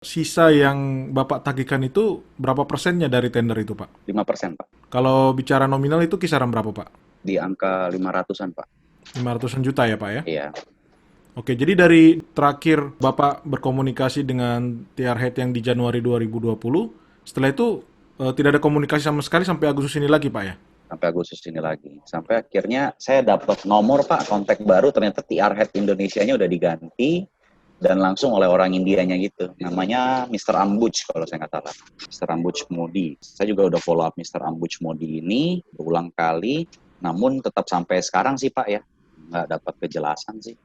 Sisa yang Bapak tagihkan itu berapa persennya dari tender itu, Pak? 5%, Pak. Kalau bicara nominal itu kisaran berapa, Pak? Di angka 500-an, Pak. 500-an juta ya, Pak ya? Iya. Oke, jadi dari terakhir Bapak berkomunikasi dengan TR Head yang di Januari 2020, setelah itu tidak ada komunikasi sama sekali sampai Agustus ini lagi, Pak ya? Sampai Agustus ini lagi. Sampai akhirnya saya dapat nomor, Pak, kontak baru, ternyata TR Head Indonesianya udah diganti dan langsung oleh orang Indianya gitu. Namanya Mr. Ambuj kalau saya nggak salah. Mr. Ambuj Modi. Saya juga udah follow up Mr. Ambuj Modi ini berulang kali, namun tetap sampai sekarang sih, Pak ya. Nggak dapat kejelasan sih.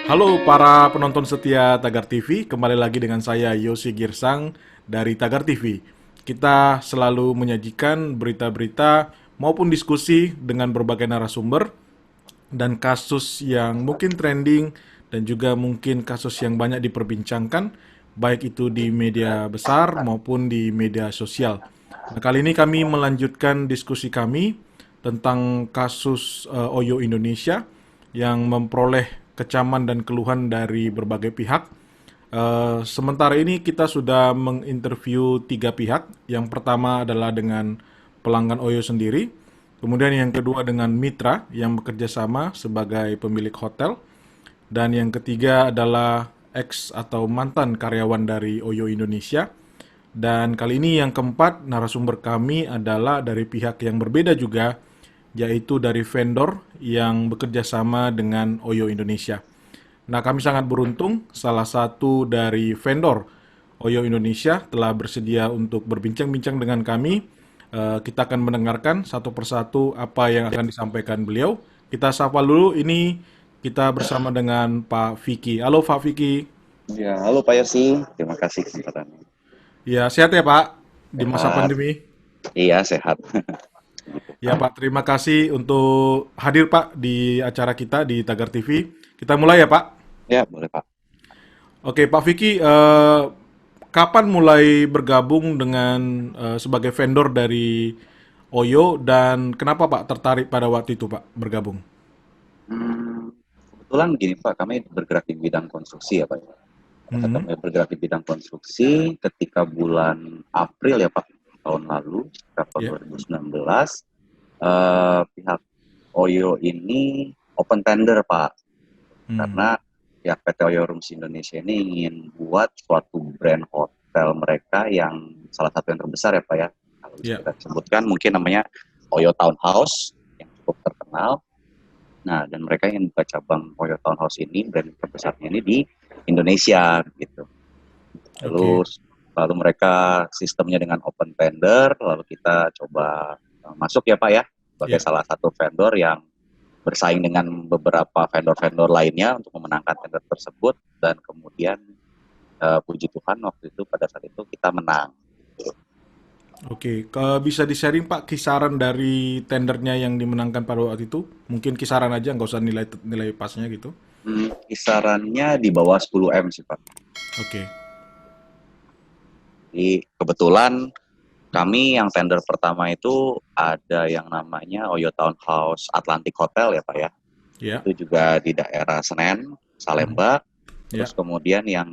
Halo para penonton setia Tagar TV, kembali lagi dengan saya Yosi Girsang dari Tagar TV. Kita selalu menyajikan berita-berita maupun diskusi dengan berbagai narasumber dan kasus yang mungkin trending dan juga mungkin kasus yang banyak diperbincangkan baik itu di media besar maupun di media sosial. Nah, kali ini kami melanjutkan diskusi kami tentang kasus Oyo Indonesia yang memperoleh kecaman dan keluhan dari berbagai pihak. Sementara ini kita sudah menginterview tiga pihak. Yang pertama adalah dengan pelanggan Oyo sendiri, kemudian yang kedua dengan mitra yang bekerja sama sebagai pemilik hotel, dan yang ketiga adalah ex atau mantan karyawan dari Oyo Indonesia. Dan kali ini yang keempat, narasumber kami adalah dari pihak yang berbeda juga, yaitu dari vendor yang bekerja sama dengan Oyo Indonesia. Nah, kami sangat beruntung, salah satu dari vendor Oyo Indonesia telah bersedia untuk berbincang-bincang dengan kami. Kita akan mendengarkan satu persatu apa yang akan disampaikan beliau. Kita sapa dulu, ini kita bersama dengan Pak Vicky. Halo Pak Vicky. Ya, halo Pak Yosi. Terima kasih kesempatannya. Ya, sehat ya Pak di masa Sehat. pandemi. Iya, sehat. Ya Pak, terima kasih untuk hadir Pak di acara kita di Tagar TV. Kita mulai ya Pak. Ya, boleh Pak. Oke, Pak Vicky, kapan mulai bergabung dengan sebagai vendor dari Oyo dan kenapa Pak tertarik pada waktu itu Pak bergabung? Kebetulan begini Pak, kami bergerak di bidang konstruksi ya Pak. Hmm, Kami bergerak di bidang konstruksi ketika bulan April ya Pak tahun lalu, sekitar tahun ya. 2019, pihak Oyo ini open tender Pak, Hmm, karena pihak PT Oyo Rooms Indonesia ini ingin buat suatu brand hotel mereka yang salah satu yang terbesar ya Pak ya. Kalau bisa ya. kita sebutkan mungkin namanya Oyo Townhouse yang cukup terkenal. Nah, dan mereka ingin buka cabang Oyo Townhouse ini, brand terbesarnya ini di Indonesia gitu. Lalu Oke. lalu mereka sistemnya dengan open tender, lalu kita coba masuk ya Pak ya, sebagai Ya. salah satu vendor yang bersaing dengan beberapa vendor-vendor lainnya untuk memenangkan tender tersebut, dan kemudian puji Tuhan waktu itu pada saat itu kita menang. Oke, bisa di-sharing Pak kisaran dari tendernya yang dimenangkan pada waktu itu? Mungkin kisaran aja, nggak usah nilai nilai pasnya gitu. Kisarannya di bawah 10 M sih Pak. Oke. Jadi kebetulan kami yang tender pertama itu ada yang namanya Oyo Townhouse Atlantic Hotel ya Pak ya. Ya. Itu juga di daerah Senen, Mhm. Salemba. Terus Ya. kemudian yang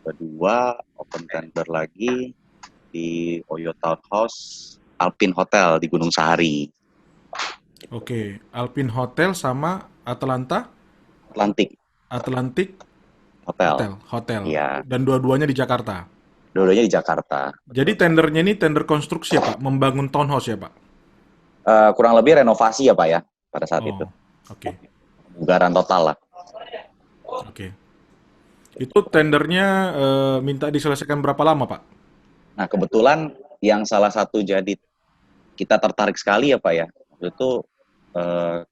kedua open tender lagi di Oyo Townhouse Alpine Hotel di Gunung Sahari. Oke, Alpine Hotel sama Atlanta Atlantic Atlantic Hotel. Hotel. Iya, Dan dua-duanya di Jakarta. dua-duanya di Jakarta. Jadi Betul. tendernya ini tender konstruksi ya Pak, membangun townhouse ya Pak? Kurang lebih renovasi ya Pak ya pada saat itu. Oh, oke, Bugaran total lah. oke. Itu tendernya minta diselesaikan berapa lama Pak? Nah kebetulan yang salah satu jadi kita tertarik sekali ya Pak ya. Waktu itu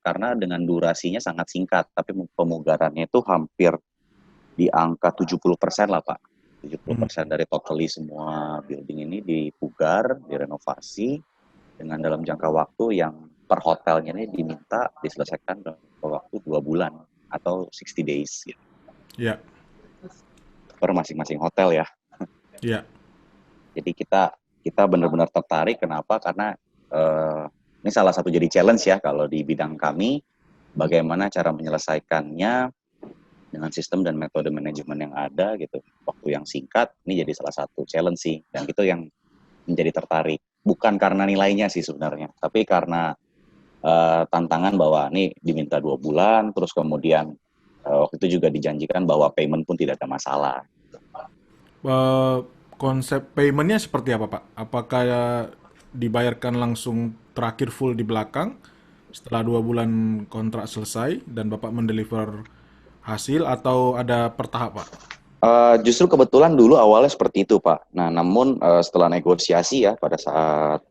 karena dengan durasinya sangat singkat, tapi pemugarannya itu hampir di angka 70% lah Pak. Hmm, 70% dari totally semua building ini dipugar, direnovasi dengan dalam jangka waktu yang per hotelnya ini diminta diselesaikan dalam waktu 2 bulan atau 60 days gitu, ya, per masing-masing hotel ya. ya, Jadi kita benar-benar tertarik. Kenapa? Karena ini salah satu jadi challenge ya kalau di bidang kami. bagaimana cara menyelesaikannya dengan sistem dan metode manajemen yang ada gitu. Waktu yang singkat, ini jadi salah satu challenge sih. Dan itu yang menjadi tertarik. Bukan karena nilainya sih sebenarnya, tapi karena tantangan bahwa nih diminta 2 bulan, terus kemudian waktu itu juga dijanjikan bahwa payment pun tidak ada masalah. Eh, konsep paymentnya seperti apa, Pak? Apakah dibayarkan langsung terakhir full di belakang setelah 2 bulan kontrak selesai dan Bapak mendeliver hasil atau ada bertahap, Pak? Justru kebetulan dulu awalnya seperti itu, Pak. Nah, namun setelah negosiasi ya pada saat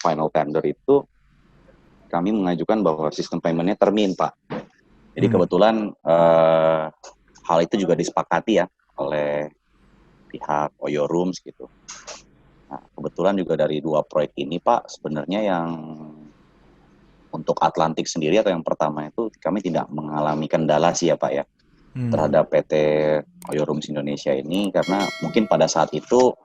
final tender itu, kami mengajukan bahwa sistem paymentnya termin, Pak. Jadi Hmm. kebetulan hal itu juga disepakati ya oleh pihak Oyo Rooms gitu. Nah, kebetulan juga dari 2 proyek ini, Pak, sebenarnya yang untuk Atlantik sendiri atau yang pertama itu kami tidak mengalami kendala sih ya, Pak ya, Hmm. terhadap PT Oyo Rooms Indonesia ini, karena mungkin pada saat itu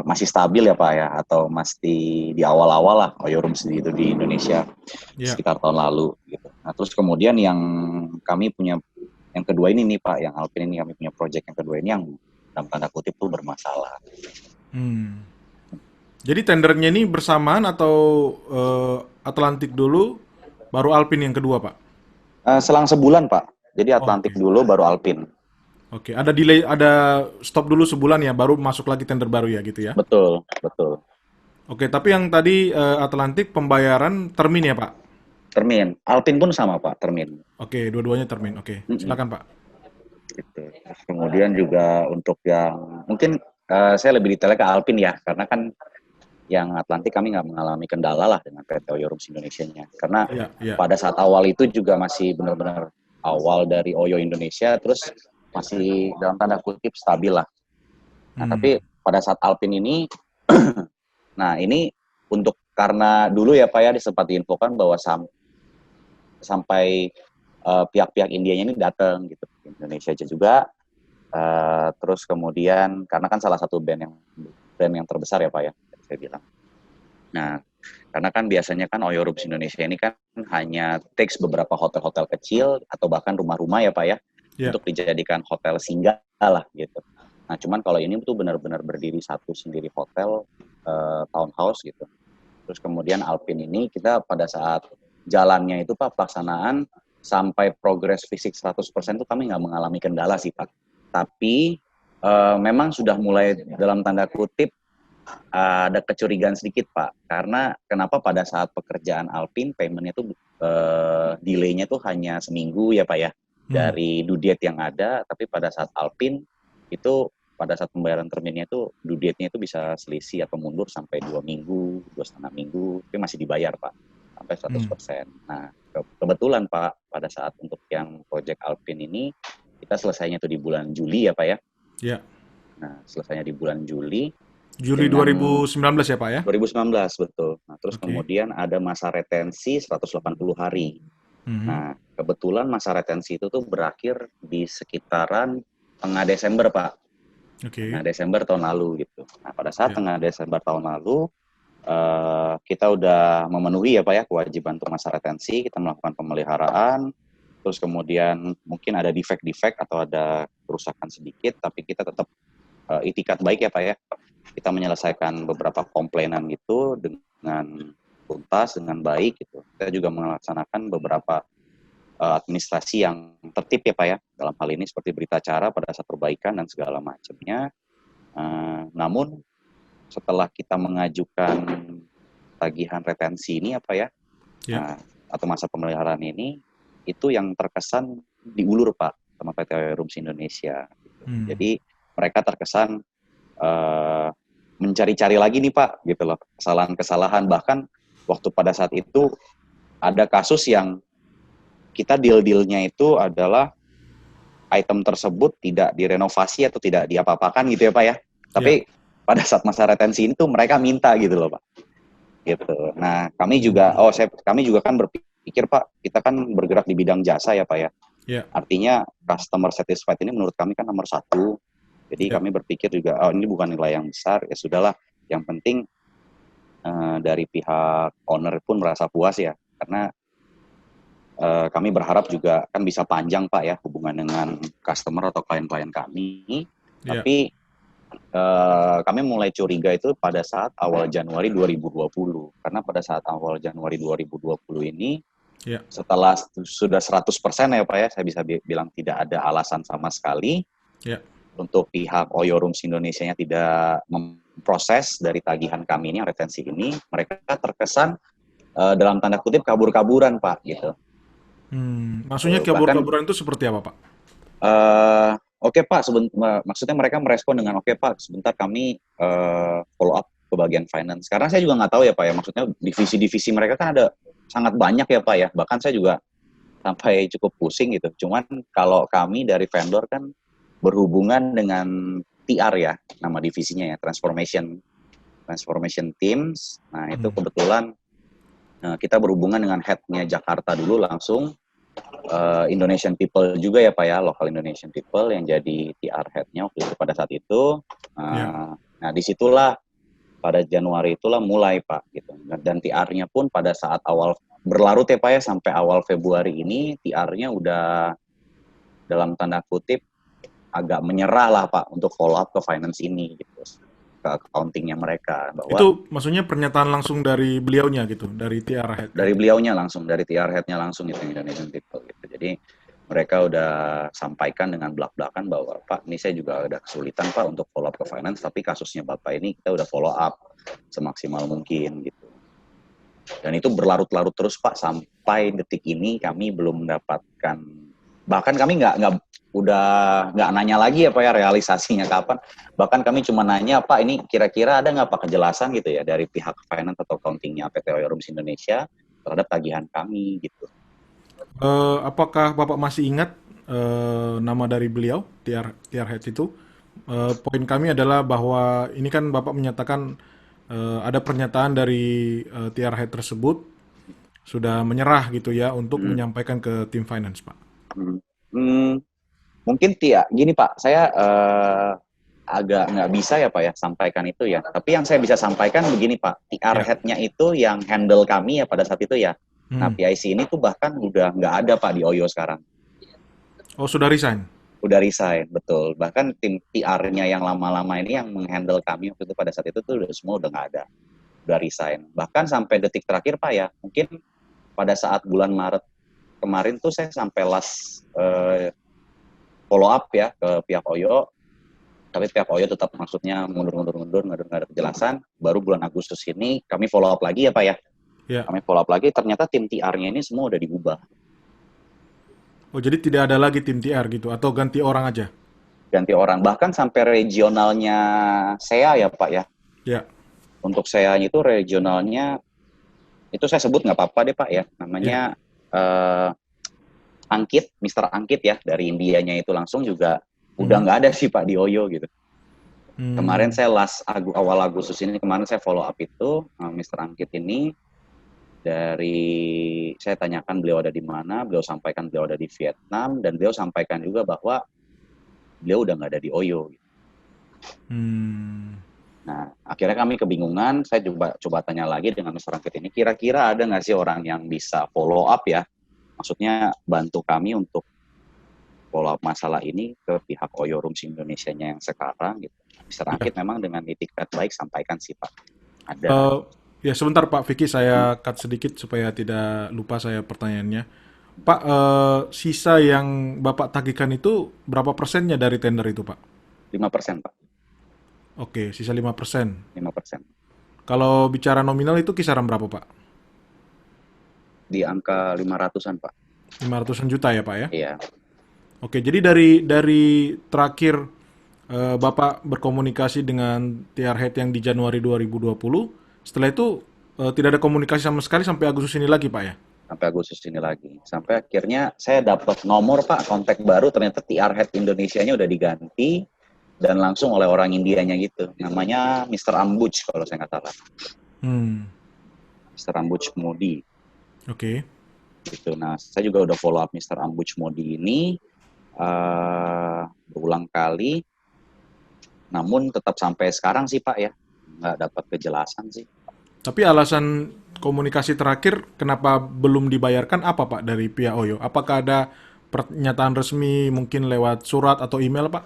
masih stabil ya, Pak ya, atau masih di awal-awal lah Oyo Rooms itu di Indonesia Ya. sekitar tahun lalu gitu. Nah, terus kemudian yang kami punya yang kedua ini nih, Pak, yang Alpin ini kami punya project yang kedua ini yang dalam tanda kutip tuh bermasalah. Hmm. Jadi tendernya ini bersamaan atau Atlantik dulu, baru Alpin yang kedua, Pak? Selang sebulan, Pak. Jadi Atlantik Oke. dulu baru Alpin. Oke, ada delay, ada stop dulu sebulan ya, baru masuk lagi tender baru ya gitu ya. Betul, betul. Oke, tapi yang tadi Atlantik pembayaran termin ya, Pak? Termin. Alpin pun sama, Pak, termin. Oke, dua-duanya termin. Oke, Mm-mm. silakan Pak. Gitu. Terus kemudian juga untuk yang mungkin saya lebih detailnya ke Alpin ya, karena kan yang Atlantik kami nggak mengalami kendala lah dengan PT Oyo Rooms Indonesia-nya. Karena Iya, iya. pada saat awal itu juga masih benar-benar awal dari Oyo Indonesia, terus masih dalam tanda kutip stabil lah. Nah, Hmm. tapi pada saat Alpin ini, nah ini untuk karena dulu ya Pak ya sempat diinfokan bahwa sampai pihak-pihak Indianya ini datang gitu Indonesia aja juga. Terus kemudian karena kan salah satu brand yang terbesar ya Pak ya, saya bilang. Nah, karena kan biasanya kan Oyo Rooms Indonesia ini kan hanya takes beberapa hotel-hotel kecil atau bahkan rumah-rumah ya Pak ya, Ya. untuk dijadikan hotel singgah lah gitu. Nah, cuman kalau ini tuh benar-benar berdiri satu sendiri hotel, townhouse gitu. Terus kemudian Alpin ini kita pada saat jalannya itu Pak, pelaksanaan sampai progres fisik 100% itu kami nggak mengalami kendala sih Pak. Tapi memang sudah mulai dalam tanda kutip ada kecurigaan sedikit Pak. Karena kenapa pada saat pekerjaan Alpin paymentnya tuh delaynya tuh hanya seminggu ya Pak ya. Hmm. Dari due date yang ada, tapi pada saat Alpin itu pada saat pembayaran terminnya itu due date-nya itu bisa selisih atau mundur sampai 2 minggu, 2,5 minggu, tapi masih dibayar Pak sampai Hmm. 100%. Nah, kebetulan Pak pada saat untuk yang project Alpin ini kita selesainya itu di bulan Juli ya Pak ya. Ya. Nah, selesainya di bulan Juli Juli dengan 2019 ya, Pak ya? 2019 betul. Nah, terus Oke. kemudian ada masa retensi 180 hari. Mhm. Nah, kebetulan masa retensi itu tuh berakhir di sekitaran tengah Desember, Pak. Tengah Oke. Desember tahun lalu gitu. Nah, pada saat Ya. tengah Desember tahun lalu, kita udah memenuhi ya Pak ya kewajiban untuk masa retensi, kita melakukan pemeliharaan, terus kemudian mungkin ada defect-defect atau ada kerusakan sedikit, tapi kita tetap itikat baik ya Pak ya. Kita menyelesaikan beberapa komplainan gitu dengan tuntas, dengan baik gitu. Kita juga melaksanakan beberapa administrasi yang tertib ya Pak ya, dalam hal ini seperti berita acara pada saat perbaikan dan segala macamnya. Namun setelah kita mengajukan tagihan retensi ini apa ya, Ya. atau masa pemeliharaan ini, itu yang terkesan diulur Pak sama PT Rooms Indonesia. Hmm. Jadi mereka terkesan mencari-cari lagi nih Pak, gitu loh, kesalahan-kesalahan. Bahkan waktu pada saat itu ada kasus yang kita deal-dealnya itu adalah item tersebut tidak direnovasi atau tidak diapa-apakan gitu ya Pak ya. Ya. Tapi pada saat masa retensi ini tuh mereka minta gitu loh Pak. Gitu. Nah, Hmm. kami juga kan berpikir Pak, kita kan bergerak di bidang jasa ya Pak ya. Ya. Artinya customer satisfied ini menurut kami kan nomor satu. Jadi Ya. kami berpikir juga, oh ini bukan nilai yang besar, ya sudahlah. Yang penting dari pihak owner pun merasa puas ya, karena kami berharap juga kan bisa panjang Pak ya hubungan dengan customer atau klien-klien kami. Iya, Tapi kami mulai curiga itu pada saat awal Januari 2020. Karena pada saat awal Januari 2020 ini, iya. setelah sudah 100% ya Pak ya, saya bisa bilang tidak ada alasan sama sekali Ya. untuk pihak Oyo Rooms Indonesia-nya tidak memproses dari tagihan kami ini, retensi ini, mereka terkesan dalam tanda kutip kabur-kaburan Pak gitu. Maksudnya Bahkan kabur-kaburan itu seperti apa, Pak? oke Pak, maksudnya mereka merespon dengan oke Pak, sebentar kami follow up ke bagian finance. Karena saya juga nggak tahu ya Pak ya, maksudnya divisi-divisi mereka kan ada sangat banyak ya Pak ya. Bahkan saya juga sampai cukup pusing gitu. Cuman kalau kami dari vendor kan berhubungan dengan TR ya, nama divisinya ya, Transformation Teams. Nah itu Hmm. kebetulan kita berhubungan dengan head-nya Jakarta dulu langsung, Indonesian People juga ya Pak ya, local Indonesian People yang jadi TR head-nya waktu itu pada saat itu. Ya. Nah disitulah pada Januari itulah mulai Pak gitu. Dan TR-nya pun pada saat awal berlarut ya Pak ya sampai awal Februari ini TR-nya udah dalam tanda kutip agak menyerah lah Pak untuk follow up ke finance ini gitu, ke accounting-nya mereka bahwa Itu maksudnya pernyataan langsung dari beliaunya gitu, dari TR Head dari gitu. beliaunya langsung, dari TR head-nya langsung gitu, Indonesian People gitu. Jadi mereka udah sampaikan dengan belak-belakan bahwa Pak, ini saya juga ada kesulitan Pak untuk follow up ke finance, tapi kasusnya Bapak ini kita udah follow up semaksimal mungkin gitu. Dan itu berlarut-larut terus Pak sampai detik ini kami belum mendapatkan, bahkan kami udah nggak nanya lagi ya Pak ya realisasinya kapan. Bahkan kami cuma nanya Pak ini kira-kira ada nggak Pak kejelasan gitu ya dari pihak finance atau accounting-nya PT Oyo Rooms Indonesia terhadap tagihan kami gitu. Apakah Bapak masih ingat nama dari beliau, TR Head itu? Poin kami adalah bahwa ini kan Bapak menyatakan ada pernyataan dari TR Head tersebut sudah menyerah gitu ya untuk Hmm, menyampaikan ke tim finance, Pak. hmm, hmm, mungkin gini Pak, saya agak nggak bisa ya Pak ya sampaikan itu ya. Tapi yang saya bisa sampaikan begini Pak, TR Ya. head-nya itu yang handle kami ya pada saat itu ya. Nah Hmm. PIC ini tuh bahkan udah nggak ada Pak di Oyo sekarang. Oh, sudah resign. Udah resign, betul. Bahkan tim PR-nya yang lama-lama ini yang menghandle kami waktu itu pada saat itu tuh semua udah nggak ada. Udah resign. Bahkan sampai detik terakhir Pak ya, mungkin pada saat bulan Maret kemarin tuh saya sampai last follow up ya ke pihak Oyo, tapi pihak Oyo tetap maksudnya mundur, nggak ada kejelasan. Baru bulan Agustus ini kami follow up lagi ya Pak ya. Ya. Kami follow up lagi, ternyata tim TR-nya ini semua udah diubah. Oh, jadi tidak ada lagi tim TR gitu atau ganti orang aja? Ganti orang. Bahkan sampai regionalnya saya ya Pak ya. Ya. Untuk saya itu regionalnya, itu saya sebut nggak apa-apa deh Pak ya. Ya. Namanya Angkit, Mister Angkit ya. Dari Indianya itu langsung juga udah Mhm. nggak ada sih Pak di Oyo gitu. Kemarin Hmm. saya awal Agustus ini kemarin saya follow up itu Mr. Angkit ini, dari saya tanyakan beliau ada di mana, beliau sampaikan beliau ada di Vietnam, dan beliau sampaikan juga bahwa beliau udah nggak ada di Oyo. Hmm. Nah akhirnya kami kebingungan, saya coba tanya lagi dengan Mr. Angkit ini, kira-kira ada nggak sih orang yang bisa follow up ya, maksudnya bantu kami untuk follow up masalah ini ke pihak Oyo Rooms Indonesia-nya yang sekarang gitu. Mr. Ya. Angkit memang dengan itikat baik sampaikan sih Pak, ada. Eh, ya sebentar Pak Vicky, saya cut sedikit supaya tidak lupa saya pertanyaannya. Pak, sisa yang Bapak tagihkan itu berapa persennya dari tender itu, Pak? 5% Pak, Oke, sisa 5%. 5%. Kalau bicara nominal itu kisaran berapa, Pak? Di angka 500-an Pak. 500-an juta ya, Pak ya? Iya. Oke, jadi dari terakhir Bapak berkomunikasi dengan TR Head yang di Januari 2020, setelah itu tidak ada komunikasi sama sekali sampai Agustus ini lagi, Pak ya? Sampai Agustus ini lagi. Sampai akhirnya saya dapat nomor Pak, kontak baru, ternyata TR Head Indonesia-nya udah diganti dan langsung oleh orang Indianya gitu. Namanya Mr. Ambuj kalau saya nggak salah. Hmm, Mr. Ambuj Modi oke. gitu. Nah, saya juga udah follow up Mr. Ambuj Modi ini berulang kali, namun tetap sampai sekarang sih Pak ya nggak dapat kejelasan sih. Tapi alasan komunikasi terakhir kenapa belum dibayarkan apa Pak dari pihak Oyo? Apakah ada pernyataan resmi mungkin lewat surat atau email Pak?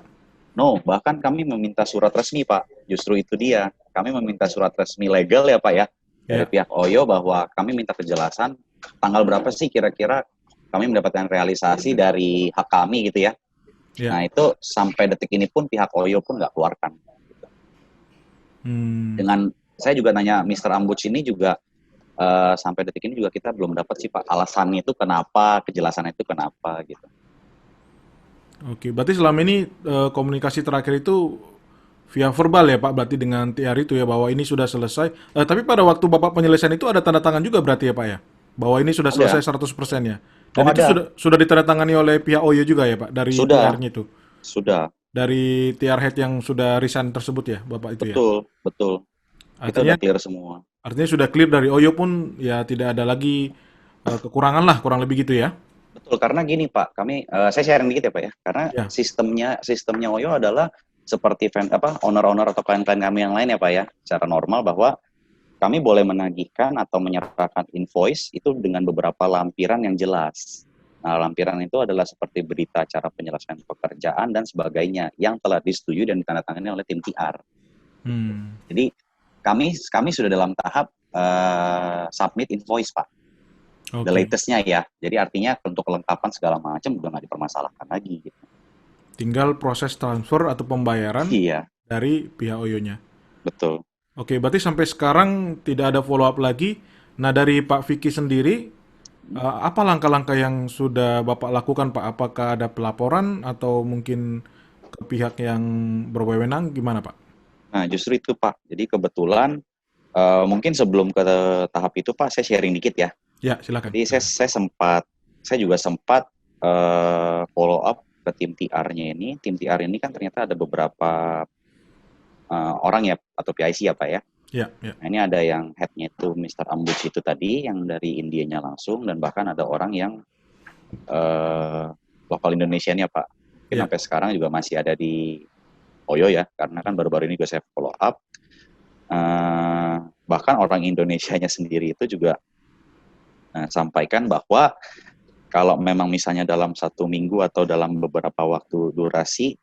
No, bahkan kami meminta surat resmi, Pak. Justru itu dia. Kami meminta surat resmi legal ya, Pak ya, dari Ya, pihak Oyo bahwa kami minta kejelasan tanggal berapa sih kira-kira kami mendapatkan realisasi dari hak kami gitu ya. ya. Nah, itu sampai detik ini pun pihak Oyo pun nggak keluarkan. Hmm, Dengan saya juga nanya Mr. Ambuch ini juga sampai detik ini juga kita belum dapat sih Pak alasannya itu kenapa, kejelasannya itu kenapa gitu. oke. Berarti selama ini komunikasi terakhir itu via verbal ya Pak, berarti dengan TR itu ya bahwa ini sudah selesai. Tapi pada waktu Bapak penyelesaian itu ada tanda tangan juga berarti ya Pak ya? Bahwa ini sudah selesai Ada. 100% ya. Oh Dan itu ada. sudah ditandatangani oleh pihak Oyo juga ya Pak dari Sudah, TR-nya itu. sudah. Dari TR head yang sudah resign tersebut ya, Bapak itu ya. Betul, betul. Kita Artinya udah clear semua. artinya sudah clear dari Oyo pun ya tidak ada lagi kekurangan lah kurang lebih gitu ya. Betul, karena gini Pak, kami saya sharing dikit ya Pak ya. Karena Ya. sistemnya Oyo adalah seperti owner-owner atau klien-klien kami yang lain ya Pak ya. Secara normal bahwa kami boleh menagihkan atau menyerahkan invoice itu dengan beberapa lampiran yang jelas. Nah, lampiran itu adalah seperti berita acara penyelesaian pekerjaan dan sebagainya yang telah disetujui dan ditandatangani oleh tim TR. Hmm. Jadi kami sudah dalam tahap submit invoice Pak, the Oke. latestnya ya. Jadi artinya untuk kelengkapan segala macam udah nggak dipermasalahkan lagi. Gitu. Tinggal proses transfer atau pembayaran Iya, dari pihak Oyonya. betul. Oke, berarti sampai sekarang tidak ada follow up lagi. Nah, dari Pak Vicky sendiri, apa langkah-langkah yang sudah Bapak lakukan, Pak? Apakah ada pelaporan atau mungkin ke pihak yang berwenang? Gimana, Pak? Nah, justru itu Pak. Jadi kebetulan mungkin sebelum ke tahap itu Pak, saya sharing dikit ya. Ya, silakan. Jadi saya juga sempat follow up ke tim TR-nya ini. Tim TR ini kan ternyata ada beberapa orang ya atau PIC ya Pak ya. Ya, ya. Nah, ini ada yang head-nya itu Mr. Ambuch itu tadi yang dari Indianya langsung dan bahkan ada orang yang lokal Indonesianya Pak. Mungkin Ya. sampai sekarang juga masih ada di Oyo ya karena kan baru-baru ini juga saya follow up. Bahkan orang Indonesianya sendiri itu juga sampaikan bahwa kalau memang misalnya dalam 1 minggu atau dalam beberapa waktu durasi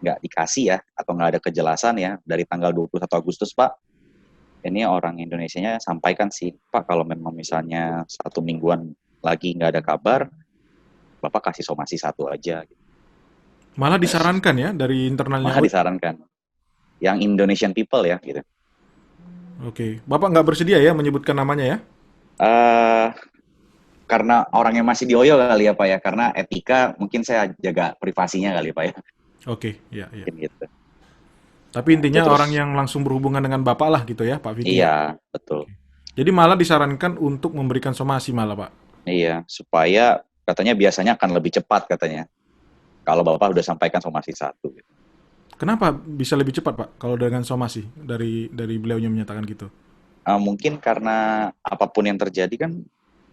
nggak dikasih ya atau nggak ada kejelasan ya dari tanggal 21 Agustus Pak, ini orang Indonesianya sampaikan sih Pak kalau memang misalnya 1 mingguan lagi nggak ada kabar, Bapak kasih somasi 1 aja. Malah disarankan ya dari internalnya Malah Oyo. disarankan yang Indonesian people ya gitu. Oke. Bapak nggak bersedia ya menyebutkan namanya ya? Eh karena orangnya masih di Oyo kali ya Pak ya, karena etika mungkin saya jaga privasinya kali Pak ya, Oke, ya, ya. mungkin gitu. Tapi Nah, itu intinya terus orang yang langsung berhubungan dengan Bapak lah gitu ya, Pak Vicky ya? iya, betul. Jadi malah disarankan untuk memberikan somasi malah, Pak. Iya, supaya katanya biasanya akan lebih cepat katanya. Kalau Bapak udah sampaikan somasi 1 gitu. Kenapa bisa lebih cepat, Pak, kalau dengan somasi dari beliaunya menyatakan gitu? Mungkin karena apapun yang terjadi kan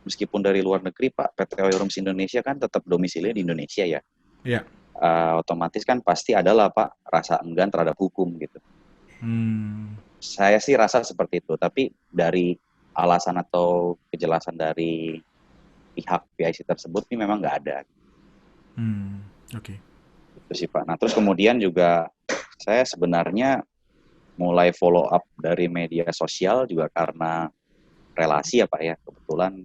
meskipun dari luar negeri Pak, PT Oil Rooms Indonesia kan tetap domisilinya di Indonesia ya. Ya. Otomatis kan pasti adalah Pak rasa enggan terhadap hukum gitu. Hmm. Saya sih rasa seperti itu, tapi dari alasan atau kejelasan dari pihak PIC tersebut ini memang nggak ada. Hmm. Oke. Itu sih Pak. Nah terus kemudian juga saya sebenarnya mulai follow up dari media sosial juga karena relasi ya Pak ya. Kebetulan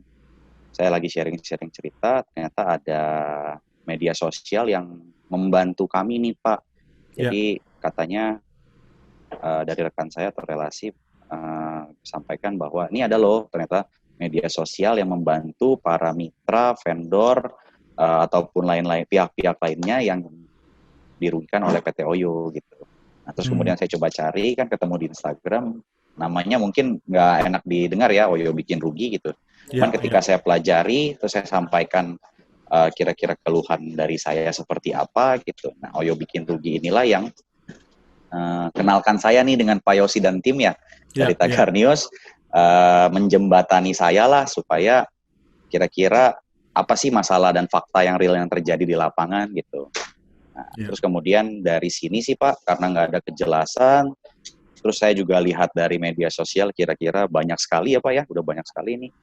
saya lagi sharing-sharing cerita, ternyata ada media sosial yang membantu kami nih Pak. Ya. Jadi katanya dari rekan saya atau relasi sampaikan bahwa ini ada loh ternyata media sosial yang membantu para mitra, vendor, ataupun lain-lain pihak-pihak lainnya yang dirugikan oleh PT Oyo gitu. Nah, terus Hmm. kemudian saya coba cari kan ketemu di Instagram, namanya mungkin nggak enak didengar ya, Oyo bikin rugi gitu. Cuman Ya, ketika ya. saya pelajari, terus saya sampaikan kira-kira keluhan dari saya seperti apa gitu. Nah, Oyo bikin rugi inilah yang kenalkan saya nih dengan Pak Yosi dan tim ya dari Ya, ya. Tagar News, menjembatani saya lah supaya kira-kira apa sih masalah dan fakta yang real yang terjadi di lapangan gitu. Nah, Ya. terus kemudian dari sini sih Pak, karena nggak ada kejelasan, Terus saya juga lihat dari media sosial kira-kira banyak sekali ya Pak ya, udah banyak sekali nih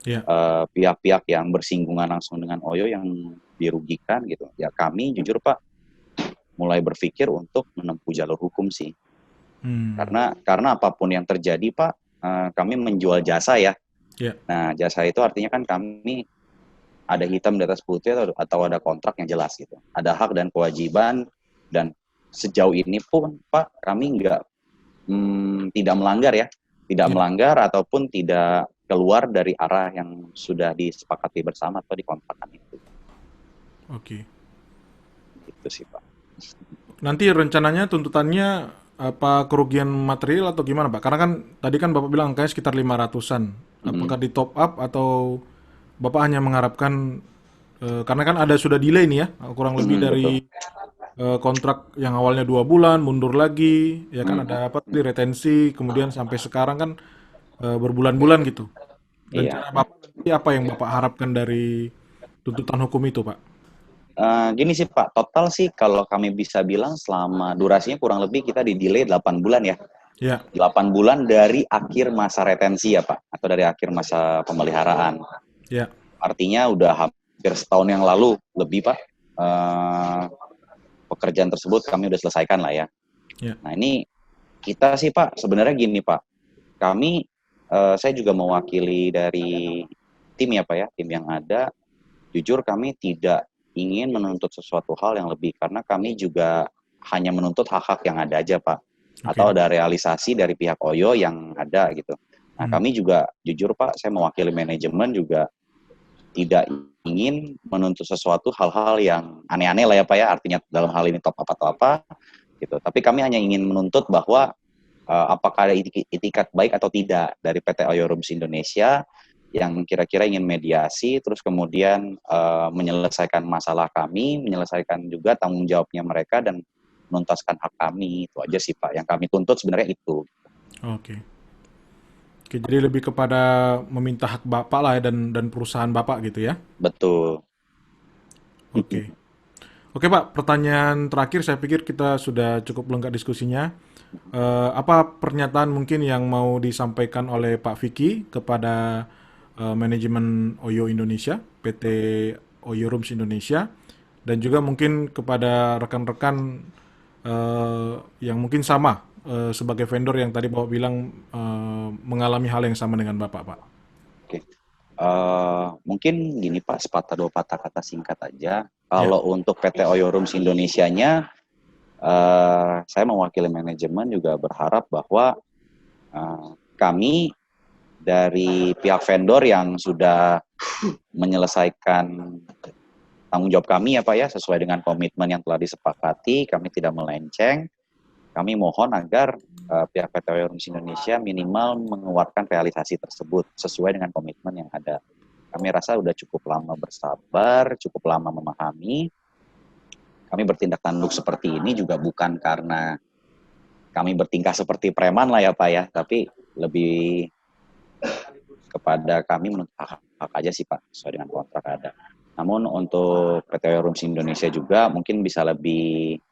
Ya. pihak-pihak yang bersinggungan langsung dengan Oyo yang dirugikan gitu. Ya kami jujur Pak mulai berpikir untuk menempuh jalur hukum sih. Hmm. Karena apapun yang terjadi Pak, kami menjual jasa ya. Ya. Nah jasa itu artinya kan kami ada hitam di atas putih atau ada kontrak yang jelas gitu. Ada hak dan kewajiban, dan sejauh ini pun Pak kami tidak melanggar ya, tidak Ya. melanggar ataupun tidak keluar dari arah yang sudah disepakati bersama atau dikontrakkan itu. Oke. Itu sih Pak. Nanti rencananya tuntutannya apa kerugian material atau gimana, Pak? Karena kan tadi kan Bapak bilang angkanya sekitar 500-an. Mm-hmm. Apakah di top up atau Bapak hanya mengharapkan karena kan ada sudah delay nih ya, kurang lebih Mm-hmm, betul. dari kontrak yang awalnya 2 bulan mundur lagi, ya kan Mm-hmm. ada apa tadi retensi, kemudian sampai sekarang kan berbulan-bulan gitu. Iya. Rencana Bapak nanti apa yang Bapak harapkan dari tuntutan hukum itu, Pak? Gini sih Pak, total sih kalau kami bisa bilang selama durasinya kurang lebih kita di delay 8 bulan ya. Ya. 8 bulan dari akhir masa retensi ya Pak, atau dari akhir masa pemeliharaan. Ya. Artinya udah hampir setahun yang lalu lebih Pak, pekerjaan tersebut kami udah selesaikan lah ya. Ya. Nah ini kita sih Pak, sebenarnya gini Pak, kami, saya juga mewakili dari tim ya Pak ya, tim yang ada, jujur kami tidak ingin menuntut sesuatu hal yang lebih, karena kami juga hanya menuntut hak-hak yang ada aja Pak, Oke. atau ada realisasi dari pihak Oyo yang ada gitu. Nah kami juga jujur Pak, saya mewakili manajemen juga tidak ingin menuntut sesuatu hal-hal yang aneh-aneh lah ya Pak ya, artinya dalam hal ini top up atau apa gitu. Tapi kami hanya ingin menuntut bahwa apakah ada itikat baik atau tidak dari PT Oyo Rooms Indonesia yang kira-kira ingin mediasi, terus kemudian menyelesaikan masalah kami, menyelesaikan juga tanggung jawabnya mereka, dan menuntaskan hak kami. Itu aja sih Pak, yang kami tuntut sebenarnya itu. Oke. Oke, jadi lebih kepada meminta hak Bapak lah ya, dan perusahaan Bapak gitu ya. Betul. Oke. Oke Pak, pertanyaan terakhir saya pikir kita sudah cukup lengkap diskusinya. Apa pernyataan mungkin yang mau disampaikan oleh Pak Vicky kepada manajemen Oyo Indonesia, PT Oyo Rooms Indonesia, dan juga mungkin kepada rekan-rekan yang mungkin sama sebagai vendor yang tadi Bapak bilang mengalami hal yang sama dengan Bapak, Pak. Oke. Mungkin gini Pak, sepatah dua patah kata singkat aja. Ya. Kalau untuk PT Oyo Rooms Indonesia-nya, saya mewakili manajemen juga berharap bahwa kami dari pihak vendor yang sudah menyelesaikan tanggung jawab kami ya Pak ya, sesuai dengan komitmen yang telah disepakati, kami tidak melenceng. Kami mohon agar pihak PT Oyo Rooms Indonesia minimal mengeluarkan realisasi tersebut sesuai dengan komitmen yang ada. Kami rasa sudah cukup lama bersabar, cukup lama memahami. Kami bertindak tanduk seperti ini juga bukan karena kami bertingkah seperti preman lah ya Pak ya, tapi lebih kepada kami menuntut hak aja sih Pak, sesuai dengan kontrak ada. Namun untuk PT Oyo Rooms Indonesia juga mungkin bisa lebih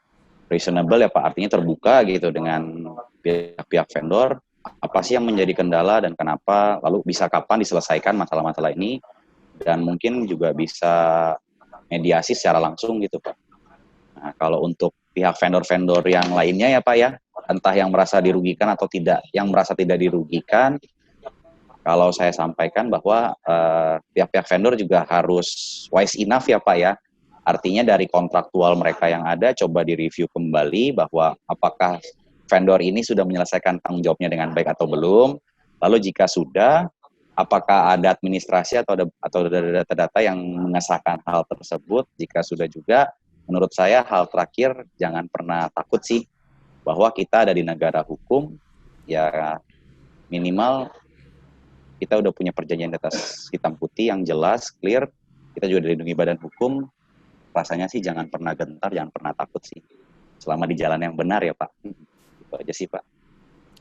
reasonable ya Pak, artinya terbuka gitu dengan pihak-pihak vendor, apa sih yang menjadi kendala dan kenapa, lalu bisa kapan diselesaikan masalah-masalah ini, dan mungkin juga bisa mediasi secara langsung gitu Pak. Nah, kalau untuk pihak vendor-vendor yang lainnya ya Pak ya, entah yang merasa dirugikan atau tidak, yang merasa tidak dirugikan, kalau saya sampaikan bahwa pihak-pihak vendor juga harus wise enough ya Pak ya, artinya dari kontraktual mereka yang ada coba direview kembali bahwa apakah vendor ini sudah menyelesaikan tanggung jawabnya dengan baik atau belum, lalu jika sudah, apakah ada administrasi atau ada data-data yang mengesahkan hal tersebut. Jika sudah juga, menurut saya hal terakhir jangan pernah takut sih, bahwa kita ada di negara hukum, ya minimal kita udah punya perjanjian di atas hitam putih yang jelas, clear, kita juga dilindungi badan hukum, rasanya sih jangan pernah gentar, jangan pernah takut sih, selama di jalan yang benar ya Pak. Itu aja sih Pak.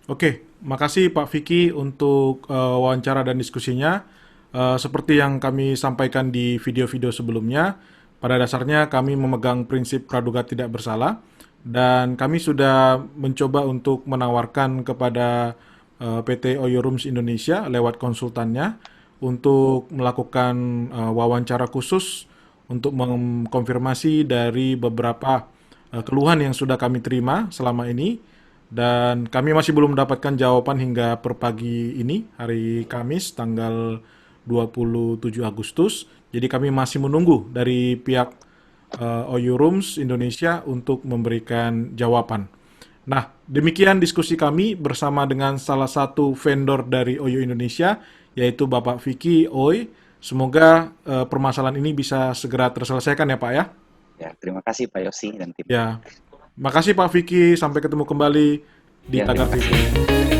Oke, makasih Pak Vicky untuk wawancara dan diskusinya. Seperti yang kami sampaikan di video-video sebelumnya, pada dasarnya kami memegang prinsip praduga tidak bersalah. dan kami sudah mencoba untuk menawarkan kepada PT Oyo Rooms Indonesia lewat konsultannya untuk melakukan wawancara khusus untuk mengkonfirmasi dari beberapa keluhan yang sudah kami terima selama ini, dan kami masih belum mendapatkan jawaban hingga per pagi ini, hari Kamis tanggal 27 Agustus. Jadi kami masih menunggu dari pihak Oyo Rooms Indonesia untuk memberikan jawaban. Nah, demikian diskusi kami bersama dengan salah satu vendor dari Oyo Indonesia, yaitu Bapak Vicky Oi. Semoga permasalahan ini bisa segera terselesaikan ya Pak ya. Ya, terima kasih Pak Yosi dan tim. Ya, makasih Pak Vicky. Sampai ketemu kembali di Ya, terima Tagar kasih. TV.